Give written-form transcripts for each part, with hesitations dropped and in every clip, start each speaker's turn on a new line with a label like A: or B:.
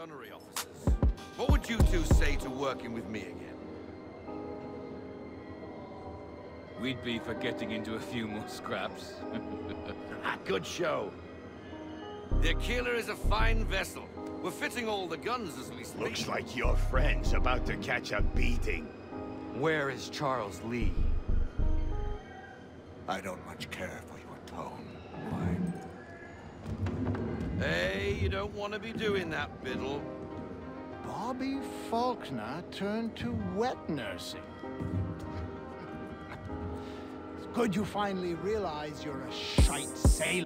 A: gunnery officers. What would you two say to working with me again?
B: We'd be for getting into a few more scraps.
A: Good show. The Aquila is a fine vessel. We're fitting all the guns as we speak.
C: Looks like your friend's about to catch a beating.
D: Where is Charles Lee? I don't much care for your tone. Why?
A: Hey, you don't want to be doing that, Biddle.
E: Bobby Faulkner turned to wet nursing. It's good you finally realize you're a shite sailor.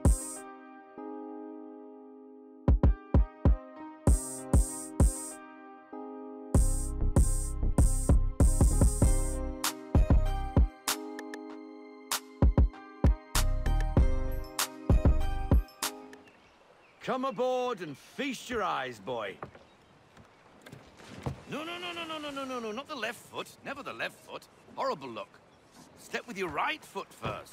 A: Come aboard and feast your eyes, boy. No, not the left foot. Never the left foot. Horrible look. Step with your right foot first.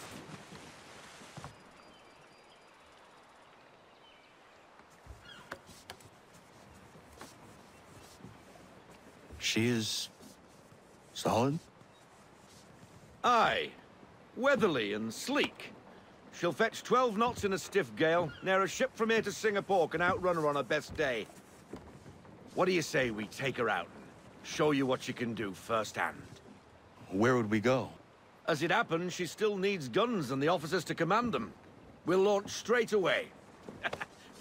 D: She is... solid?
A: Aye. Weatherly and sleek. She'll fetch 12 knots in a stiff gale. Ne'er a ship from here to Singapore can outrun her on her best day. What do you say we take her out and show you what she can do firsthand?
D: Where would we go?
A: As it happens, she still needs guns and the officers to command them. We'll launch straight away.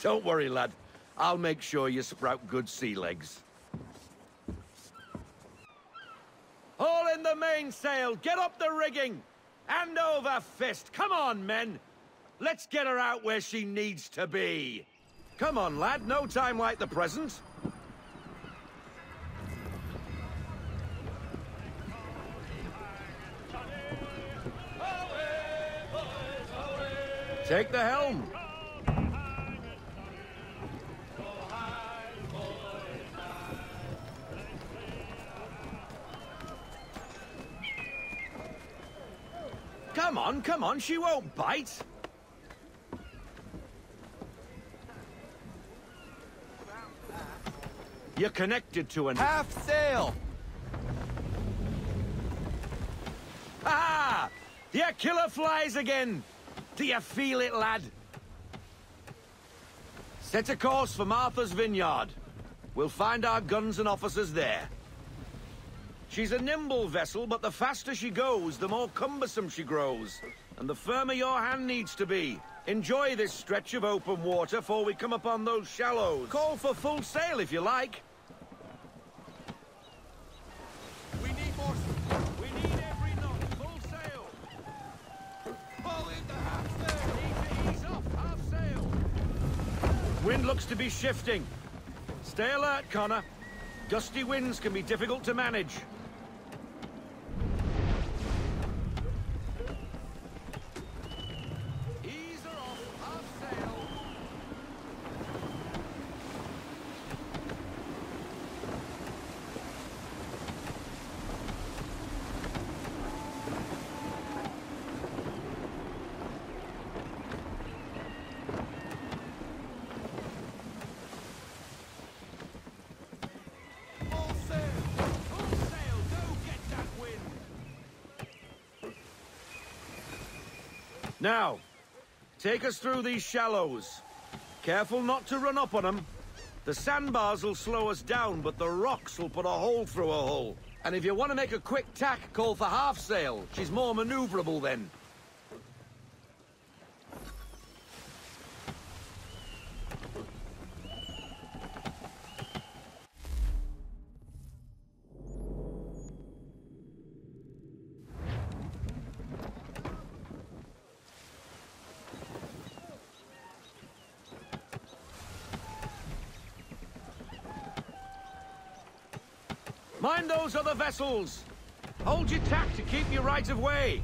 A: Don't worry, lad. I'll make sure you sprout good sea legs. Haul in the mainsail! Get up the rigging! Hand over fist! Come on, men! Let's get her out where she needs to be! Come on, lad. No time like the present. Take the helm! Come on, she won't bite! You're connected to an...
D: Half sail!
A: Ah! The Aquila flies again! Do you feel it, lad? Set a course for Martha's Vineyard. We'll find our guns and officers there. She's a nimble vessel, but the faster she goes, the more cumbersome she grows. And the firmer your hand needs to be. Enjoy this stretch of open water before we come upon those shallows. Call for full sail if you like. We need more... We need every knot. Full sail. Pull in the half sail. Need to ease off. Half sail. Wind looks to be shifting. Stay alert, Connor. Gusty winds can be difficult to manage. Ease her off, half sail. Now, take us through these shallows. Careful not to run up on them. The sandbars will slow us down, but the rocks will put a hole through a hull. And if you want to make a quick tack, call for half sail. She's more maneuverable then. Mind those other vessels! Hold your tack to keep your right of way!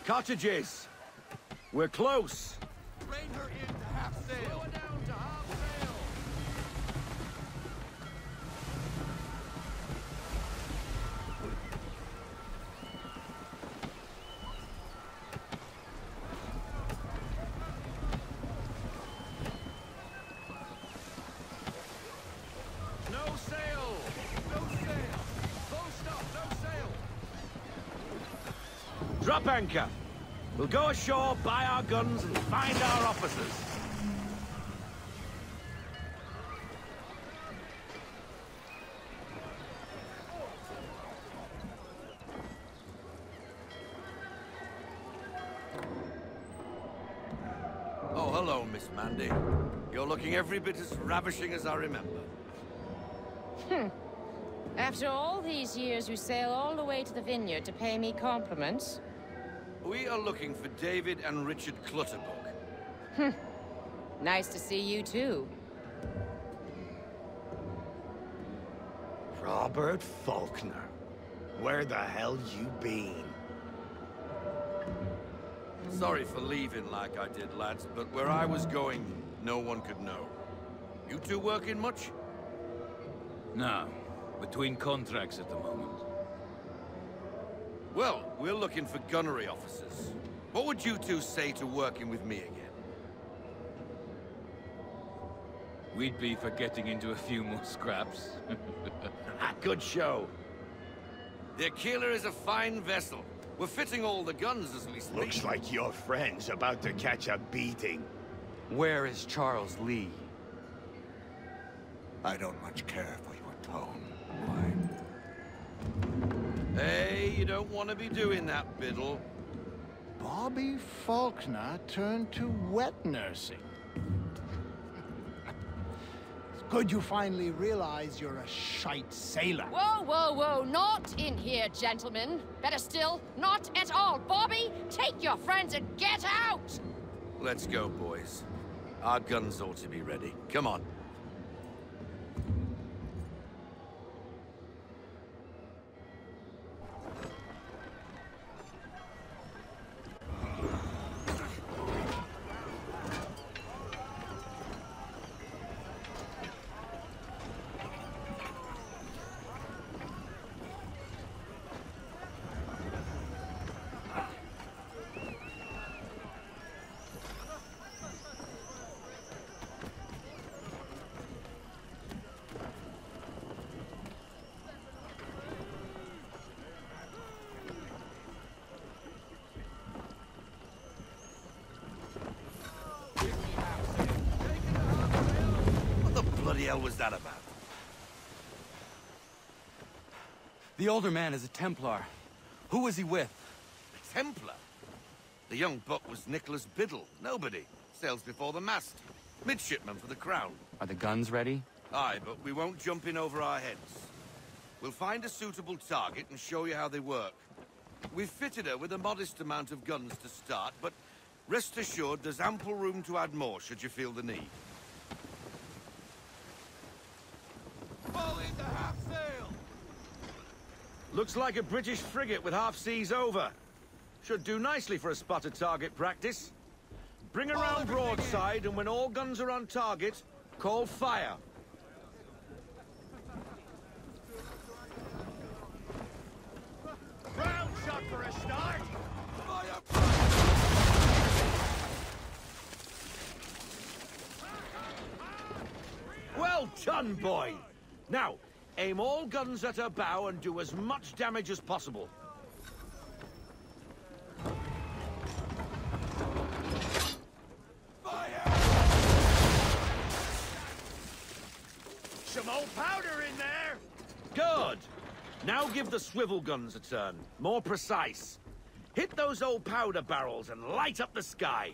A: Cottages. We're close.
B: Rein her in to half sail.
A: Slow down to half sail. No sail. No sail. Full stop. No sail. Drop anchor. We'll go ashore, buy our guns, and find our officers. Oh, hello, Miss Mandy. You're looking every bit as ravishing as I remember.
F: After all these years, you sail all the way to the vineyard to pay me compliments?
A: We are looking for David and Richard Clutterbuck.
F: Nice to see you, too.
C: Robert Faulkner. Where the hell you been?
A: Sorry for leaving like I did, lads, but where I was going, no one could know. You two working much?
B: No. Between contracts at the moment.
A: Well, we're looking for gunnery officers. What would you two say to working with me again?
B: We'd be for getting into a few more scraps.
A: Good show. The Aquila is a fine vessel. We're fitting all the guns as we speak.
C: Looks like your friend's about to catch a beating.
D: Where is Charles Lee? I don't much care for your tone. Why?
A: Hey, you don't want to be doing that, Biddle.
E: Bobby Faulkner turned to wet nursing. It's good you finally realize you're a shite sailor.
F: Whoa, whoa, whoa, not in here, gentlemen. Better still, not at all. Bobby, take your friends and get out!
A: Let's go, boys. Our guns ought to be ready. Come on. What the hell was that about?
D: The older man is a Templar. Who was he with?
A: A Templar? The young buck was Nicholas Biddle. Nobody. Sails before the mast. Midshipman for the Crown.
D: Are the guns ready?
A: Aye, but we won't jump in over our heads. We'll find a suitable target and show you how they work. We've fitted her with a modest amount of guns to start, but rest assured there's ample room to add more should you feel the need.
B: Fall into half sail!
A: Looks like a British frigate with half seas over. Should do nicely for a spotted target practice. Bring around broadside, and when all guns are on target, call fire.
C: Round shot for a start!
A: Well done, boy! Now, aim all guns at her bow and do as much damage as possible.
C: Some old powder in there!
A: Good! Now give the swivel guns a turn. More precise. Hit those old powder barrels and light up the sky.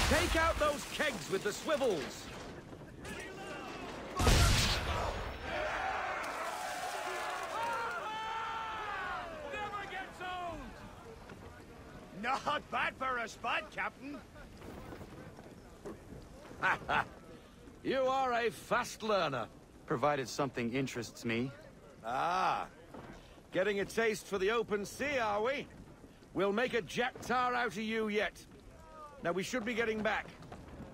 A: Take out those kegs with the swivels.
C: Not bad for a spud, Captain.
A: You are a fast learner.
D: Provided something interests me.
A: Ah. Getting a taste for the open sea, are we? We'll make a jack tar out of you yet. Now, we should be getting back.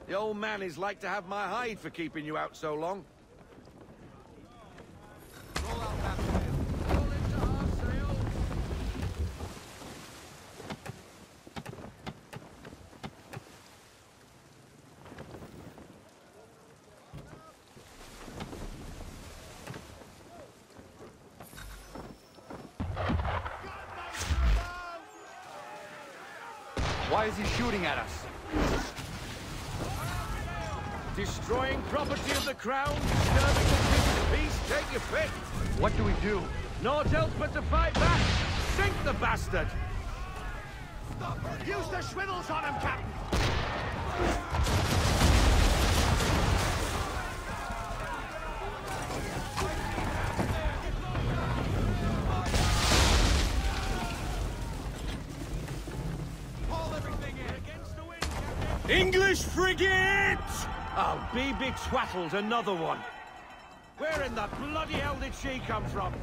A: The old man is like to have my hide for keeping you out so long. Roll out that sail. Roll into our sails.
D: Why is he shooting at us?
A: Destroying property of the crown, disturbing the peace, take your pick.
D: What do we do?
A: Naught else but to fight back. Sink the bastard.
C: Use the swivels on him, Captain.
A: English frigate! I'll be betwattled, another one. Where in the bloody hell did she come from?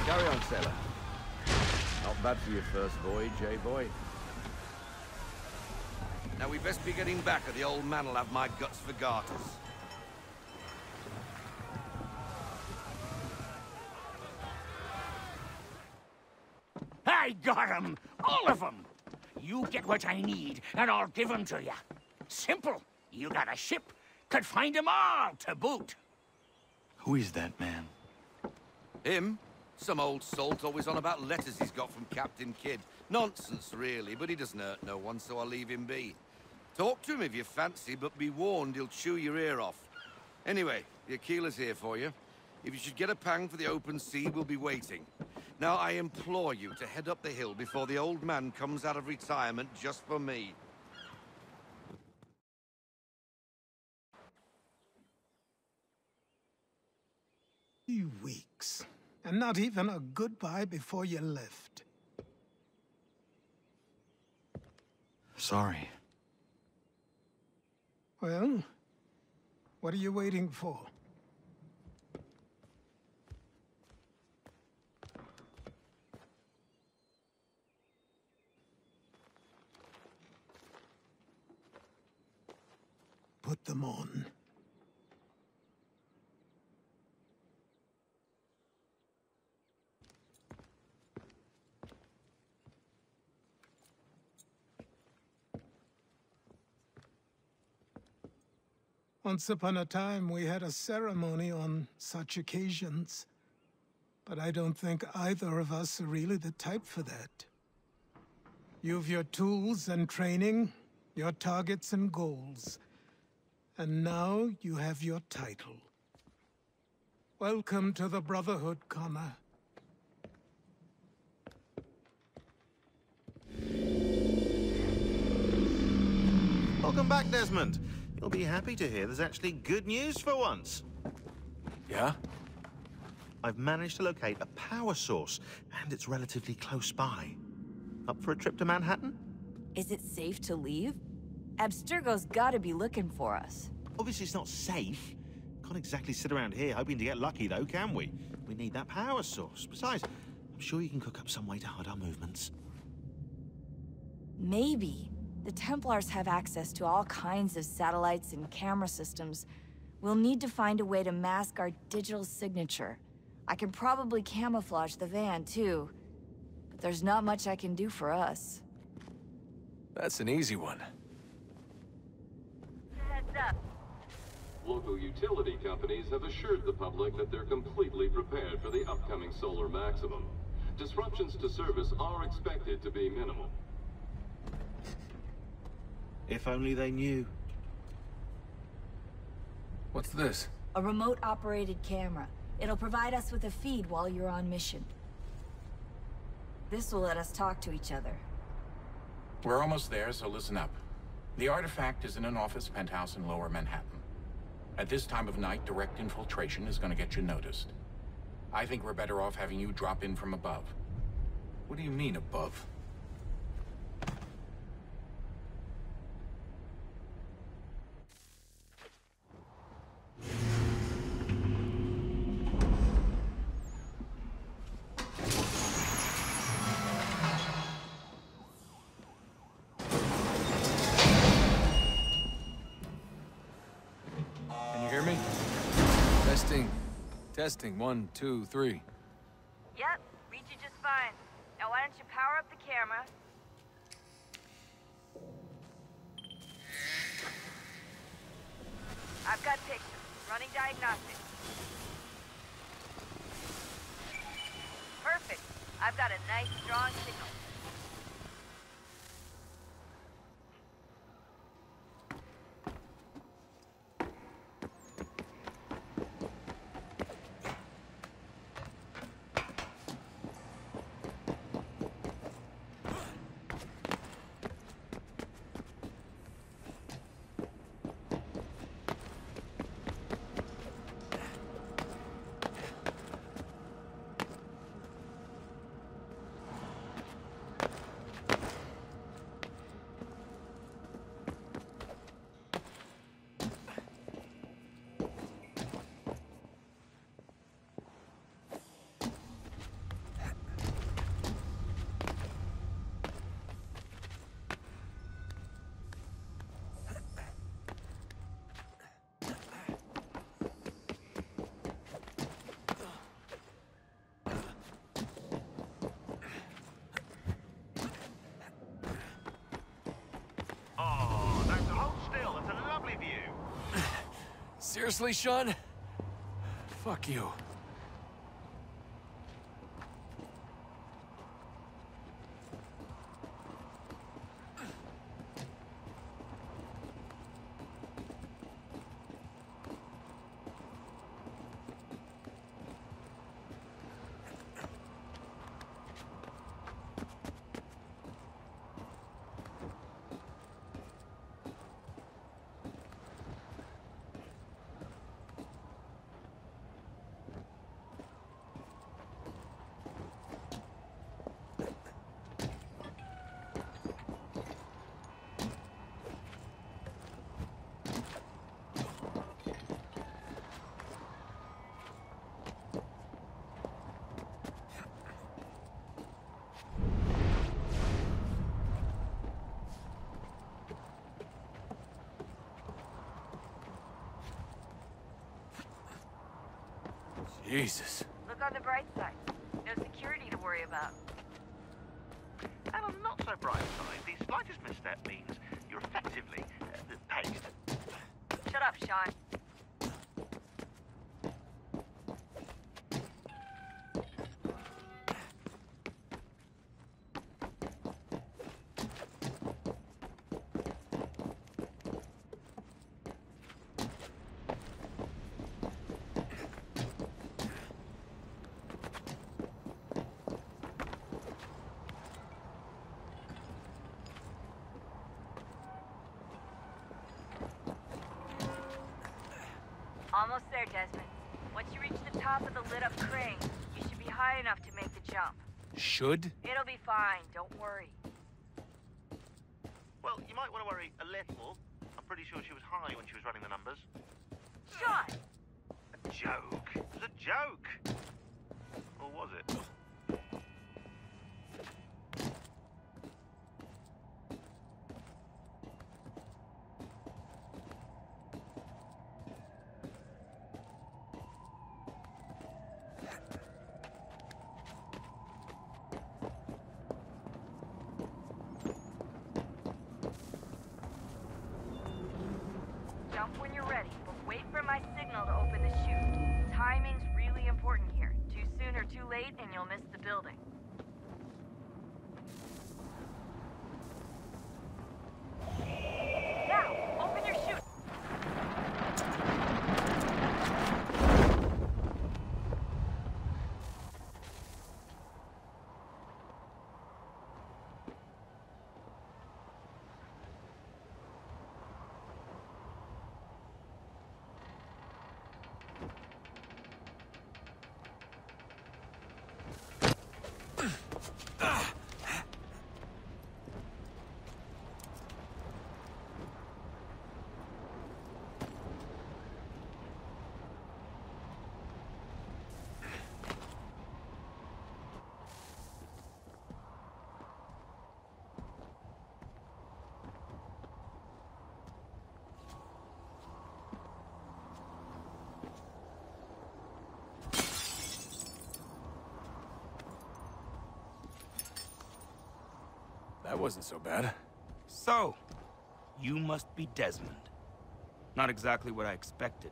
A: Carry on, sailor. Not bad for your first voyage, eh, boy? Now, we best be getting back, or the old man'll have my guts for garters.
G: I got 'em! All of 'em! You get what I need, and I'll give 'em to you. Simple. You got a ship, could find 'em all to boot.
D: Who is that man?
A: Him? Some old salt always on about letters he's got from Captain Kidd. Nonsense, really, but he doesn't hurt no one, so I'll leave him be. Talk to him if you fancy, but be warned he'll chew your ear off. Anyway, the Aquila's here for you. If you should get a pang for the open sea, we'll be waiting. Now, I implore you to head up the hill before the old man comes out of retirement just for me.
E: 3 weeks. And not even a goodbye before you left.
D: Sorry.
E: Well, what are you waiting for? put them on. Once upon a time, we had a ceremony on such occasions. But I don't think either of us are really the type for that. You've your tools and training, your targets and goals. And now you have your title. Welcome to the Brotherhood, Connor.
C: Welcome back, Desmond. You'll be happy to hear there's actually good news for once.
D: Yeah?
C: I've managed to locate a power source, and it's relatively close by. Up for a trip to Manhattan?
H: Is it safe to leave? Abstergo's gotta be looking for us.
C: Obviously it's not safe. Can't exactly sit around here hoping to get lucky, though, can we? We need that power source. Besides, I'm sure you can cook up some way to hide our movements.
H: Maybe. The Templars have access to all kinds of satellites and camera systems. We'll need to find a way to mask our digital signature. I can probably camouflage the van, too. But there's not much I can do for us.
I: That's an easy one.
H: Heads up.
J: Local utility companies have assured the public that they're completely prepared for the upcoming solar maximum. Disruptions to service are expected to be minimal.
C: If only they knew.
I: What's this?
H: A remote-operated camera. It'll provide us with a feed while you're on mission. This will let us talk to each other.
K: We're almost there, so listen up. The artifact is in an office penthouse in Lower Manhattan. At this time of night, direct infiltration is gonna get you noticed. I think we're better off having you drop in from above.
I: What do you mean, above? Testing, 1, 2, 3.
H: Yep, read you just fine. Now why don't you power up the camera? I've got pictures. Running diagnostics. Perfect. I've got a nice, strong signal.
I: Seriously, Sean? Fuck you. Jesus.
H: Look on the bright side. No security to worry about.
C: And on the not so bright side, the slightest misstep means you're effectively paid.
H: Shut up, Sean. Almost there, Desmond. Once you reach the top of the lit-up crane, you should be high enough to make the jump.
I: Should?
H: It'll be fine, don't worry.
C: Well, you might want to worry a little. I'm pretty sure she was high when she was running the numbers.
H: Sean!
C: A joke. It was a joke. Or was it?
H: Jump when you're ready, but wait for my signal to open the chute. Timing's really important here. Too soon or too late, and you'll miss the building. Now, open your chute!
I: That wasn't so bad.
L: So, you must be Desmond. Not exactly what I expected,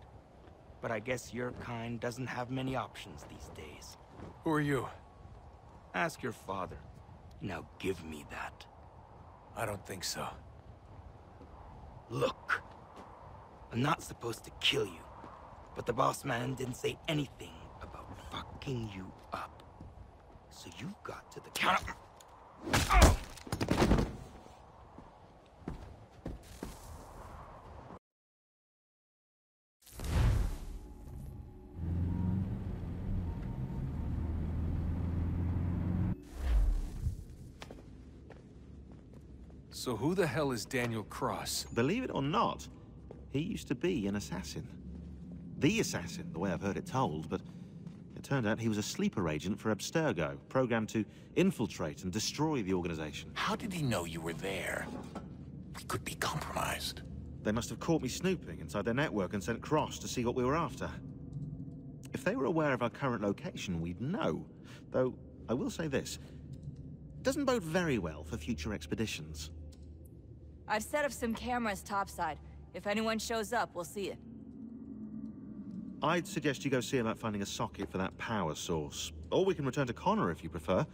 L: but I guess your kind doesn't have many options these days.
I: Who are you?
L: Ask your father. Now give me that.
I: I don't think so.
L: Look, I'm not supposed to kill you, but the boss man didn't say anything about fucking you up. So you got to the counter. Oh!
I: So who the hell is Daniel Cross?
C: Believe it or not, he used to be an assassin. The assassin, the way I've heard it told, but it turned out he was a sleeper agent for Abstergo, programmed to infiltrate and destroy the organization.
K: How did he know you were there? We could be compromised.
C: They must have caught me snooping inside their network and sent Cross to see what we were after. If they were aware of our current location, we'd know. Though, I will say this. It doesn't bode very well for future expeditions.
H: I've set up some cameras topside. If anyone shows up, we'll see it.
C: I'd suggest you go see about finding a socket for that power source. Or we can return to Connor if you prefer.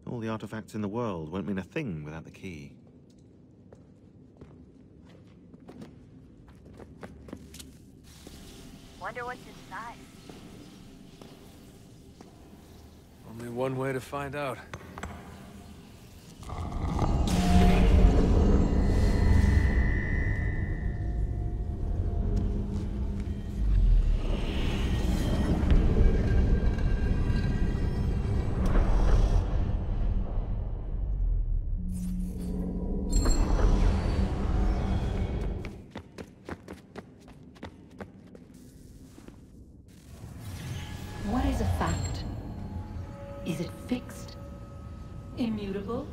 C: All the artifacts in the world won't mean a thing without the key.
H: Wonder what's inside.
I: Only one way to find out.
M: What is a fact? Is it fixed? Immutable?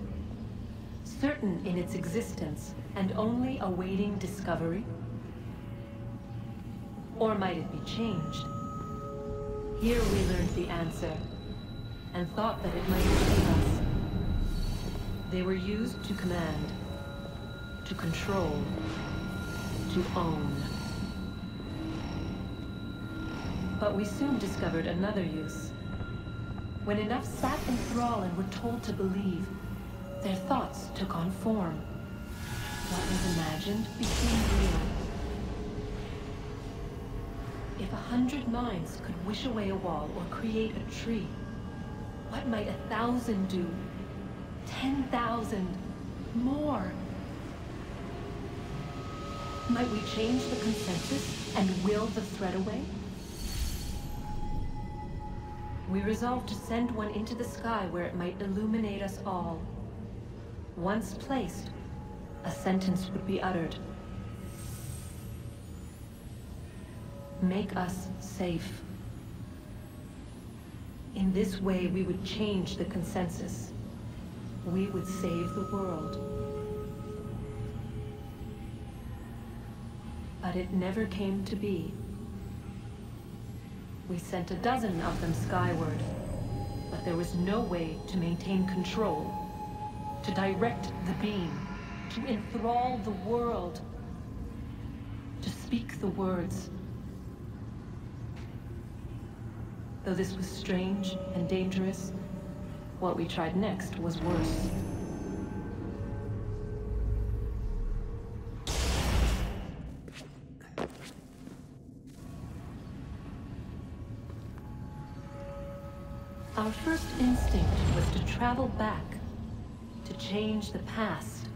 M: Certain in its existence and only awaiting discovery? Or might it be changed? Here we learned the answer, and thought that it might save us. They were used to command, to control, to own. But we soon discovered another use. When enough sat in thrall and were told to believe, their thoughts took on form. What was imagined became real. If 100 minds could wish away a wall or create a tree, what might 1,000 do? 10,000? More? Might we change the consensus and will the threat away? We resolved to send one into the sky where it might illuminate us all. Once placed, a sentence would be uttered. Make us safe. In this way, we would change the consensus. We would save the world. But it never came to be. We sent a dozen of them skyward, but there was no way to maintain control, to direct the beam, to enthrall the world, to speak the words. Though this was strange and dangerous, what we tried next was worse. Our first instinct was to travel back, to change the past.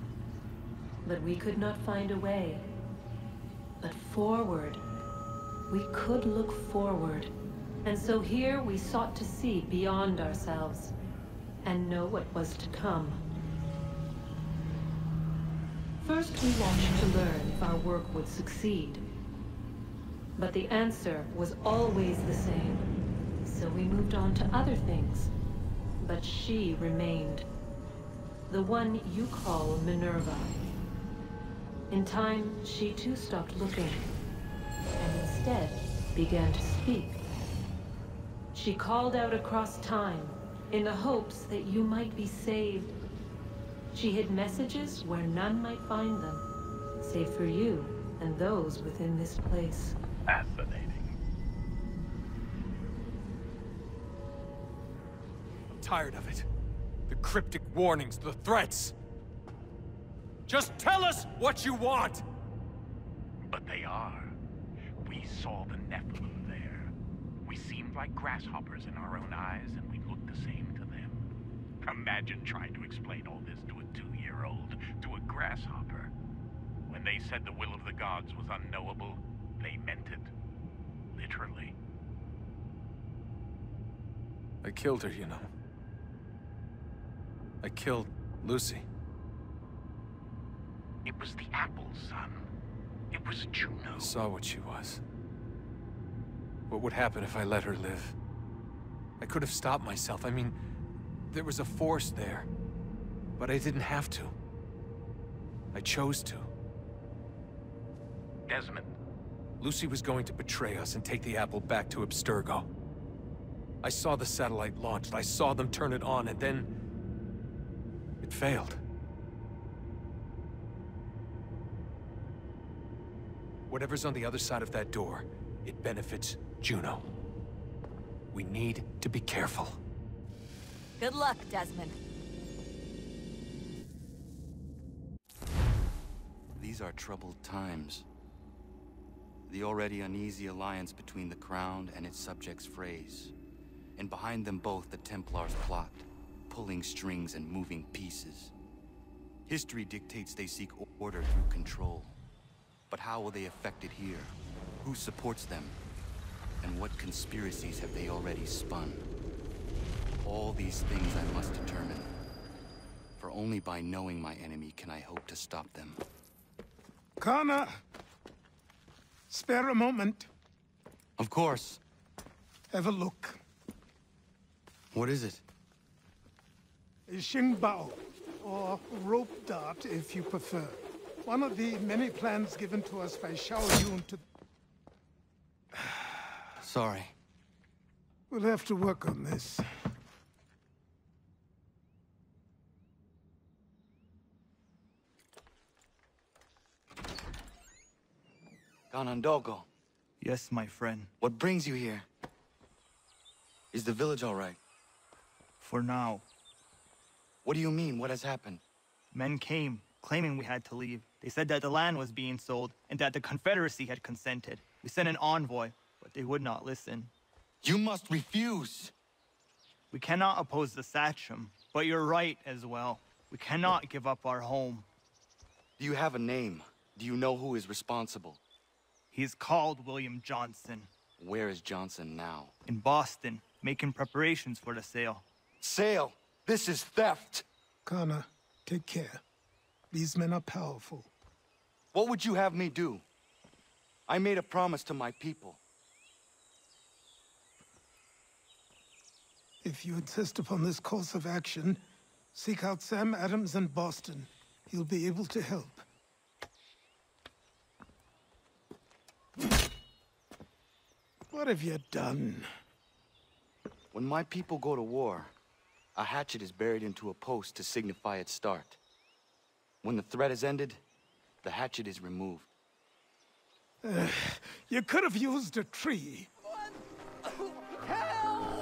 M: But we could not find a way. But forward, we could look forward. And so here we sought to see beyond ourselves, and know what was to come. First we watched to learn if our work would succeed. But the answer was always the same. So we moved on to other things. But she remained. The one you call Minerva. In time, she too stopped looking, and instead began to speak. She called out across time, in the hopes that you might be saved. She hid messages where none might find them, save for you and those within this place.
G: Fascinating.
I: I'm tired of it. The cryptic warnings, the threats. Just tell us what you want!
G: But they are. We saw the Nephilim there. We seemed like grasshoppers in our own eyes, and we looked the same to them. Imagine trying to explain all this to a 2-year-old, to a grasshopper. When they said the will of the gods was unknowable, they meant it. Literally.
I: I killed her, you know. I killed Lucy.
G: It was the apple, son. It was Juno.
I: I saw what she was. What would happen if I let her live? I could have stopped myself. I mean, there was a force there. But I didn't have to. I chose to.
G: Desmond.
I: Lucy was going to betray us and take the apple back to Abstergo. I saw the satellite launched. I saw them turn it on, and then... it failed. Whatever's on the other side of that door, it benefits Juno. We need to be careful.
H: Good luck, Desmond.
N: These are troubled times. The already uneasy alliance between the Crown and its subjects frays. And behind them both the Templars plot, pulling strings and moving pieces. History dictates they seek order through control. But how will they affect it here? Who supports them? And what conspiracies have they already spun? All these things I must determine. For only by knowing my enemy can I hope to stop them.
E: Connor! Spare a moment.
N: Of course.
E: Have a look.
N: What is it?
E: A Xingbao, or rope dart if you prefer. One of the many plans given to us by Xiao Yun to...
N: Sorry.
E: We'll have to work on this.
N: Ganondogo,
O: Yes, my friend.
N: what brings you here? Is the village all right?
O: For now.
N: What do you mean? What has happened?
O: Men came, claiming we had to leave. They said that the land was being sold, and that the Confederacy had consented. We sent an envoy, but they would not listen.
N: You must refuse!
O: We cannot oppose the Sachem, but you're right as well. We cannot give up our home.
N: Do you have a name? Do you know who is responsible?
O: He is called William Johnson.
N: Where is Johnson now?
O: In Boston, making preparations for the sale.
N: Sale! This is theft!
E: Connor, take care. These men are powerful.
N: What would you have me do? I made a promise to my people.
E: If you insist upon this course of action, seek out Sam Adams in Boston. He'll be able to help. What have you done?
N: When my people go to war, a hatchet is buried into a post to signify its start. When the threat is ended, the hatchet is removed.
E: You could have used a tree.
F: Help!